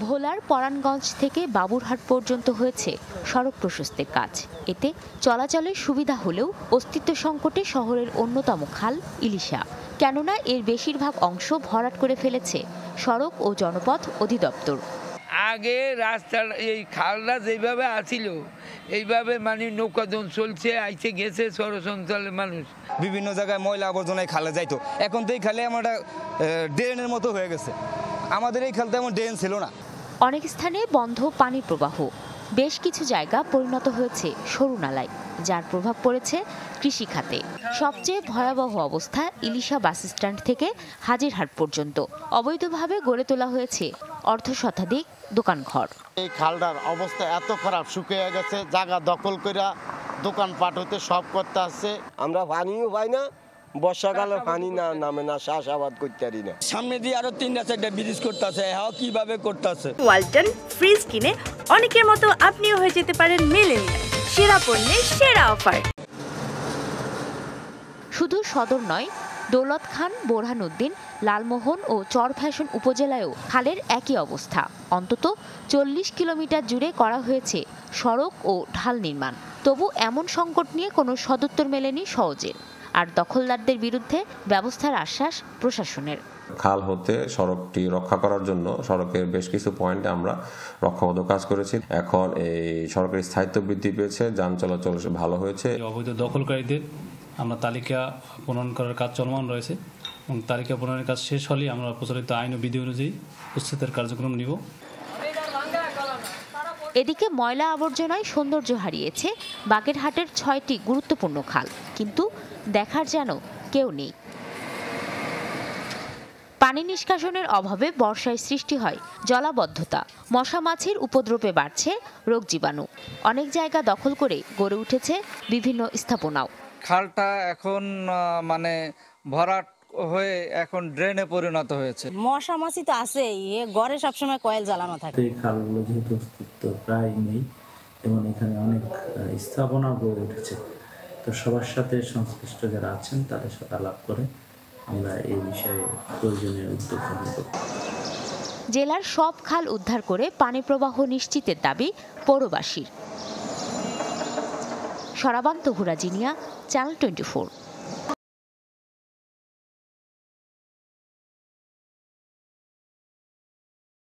ভোলার পরাণগঞ্জ থেকে বাবুরহাট পর্যন্ত হয়েছে সড়ক প্রশস্তের কাজ। এতে চলাচলের সুবিধা হলেও অস্তিত্ব সংকটে শহরের অন্যতম খাল ইলিশা। কেননা এর বেশিরভাগ অংশ ভরাট করে ফেলেছে সড়ক ও জনপথ অধিদপ্তর। আগে রাস্তার এই খালটা যেভাবে আসিল এইভাবে মানে নৌকাদন চলছে, আইসে গেছে সরসঞ্চালের মানুষ। বিভিন্ন জায়গায় ময়লা আবর্জনায় খালে যাইতো, এখন তো এই খালে আমার ড্রেনের মতো হয়ে গেছে। আমাদের এই খালতে এমন ড্রেন ছিল না। অনেক স্থানে বন্ধ পানি প্রবাহ, বেশ কিছু জায়গা পরিণত হয়েছে সরু নালায়, যার প্রভাব পড়েছে কৃষি খাতে। সবচেয়ে ভয়াবহ অবস্থা ইলিশা বাস স্ট্যান্ড থেকে হাজিরহাট পর্যন্ত। অবৈধভাবে গড়ে তোলা হয়েছে অর্ধশতাধিক দোকানঘর। এই খালটার অবস্থা এত খারাপ, শুকিয়ে গেছে, জায়গা দখল করে দোকানপাট হতে সব করতে আসছে। আমরা পানিও পাই না, বর্ষাকালে পানি না নামে না, চাষাবাদ করতে পারি না। সামনে দিয়ে আরো 3-4টা ব্রিজ করতেছে, কিভাবে করতেছে। ওয়ালটন ফ্রিজ কিনে অনেকের মতো আপনিও হয়ে যেতে পারেন মিলেনিয়াল। সেরা পণ্যের সেরা অফার। শুধু সদর নয়, দৌলত খান, বোরহানউদ্দিন, লালমোহন ও চরফ্যাশন উপজেলায়ও খালের একই অবস্থা। অন্তত 40 কিলোমিটার জুড়ে করা হয়েছে সড়ক ও ঢাল নির্মাণ। তবু এমন সংকট নিয়ে কোনো সদুত্তর মেলেনি সহজে। আর দখলদারদের বিরুদ্ধে ব্যবস্থার আশ্বাস প্রশাসনের। খাল হতে সড়কটি রক্ষা করার জন্য সড়কের বেশ কিছু পয়েন্টে আমরা রক্ষাবদ্ধ কাজ করেছি। এখন এই সড়কের স্থায়িত্ব বৃদ্ধি পেয়েছে, যান চলাচল ভালো হয়েছে। অবৈধ দখলকারীদের আমরা তালিকা প্রণয়ন করার কাজ চলমান রয়েছে এবং তালিকা প্রণয়নের কাজ শেষ হলেই আমরা প্রচলিত আইন ও বিধি অনুযায়ী উচ্ছেদের কার্যক্রম নিব। এদিকে ময়লা আবর্জনায় সৌন্দর্য হারিয়েছে বাগেরহাটের 6টি গুরুত্বপূর্ণ খাল, কিন্তু দেখার যেন কেউ নেই। পানি নিষ্কাশনের অভাবে বর্ষায় সৃষ্টি হয় জলাবদ্ধতা, মশা মাছির উপদ্রবে বাড়ছে রোগ জীবাণু। অনেক জায়গা দখল করে গড়ে উঠেছে বিভিন্ন স্থাপনাও। খালটা এখন মানে ভরাট হয়ে এখন ড্রেনে পরিণত হয়েছে। মশা মাছি তো আছেই, ঘরে সবসময় কয়েল জ্বালানো থাকে। এই খালগুলো যেহেতু অস্তিত্ব প্রায় নেই এবং এখানে অনেক স্থাপনা গড়ে উঠেছে, তো সবার সাথে সংশ্লিষ্ট যারা আছেন তাদের সাথে আলাপ করে আমরা এই বিষয়ে প্রয়োজনীয় উদ্যোগ গ্রহণ করব। জেলার সব খাল উদ্ধার করে পানি প্রবাহ নিশ্চিতের দাবি পৌরবাসীর। সরাবান্ত হুরাজিনিয়া, চ্যানেল 24।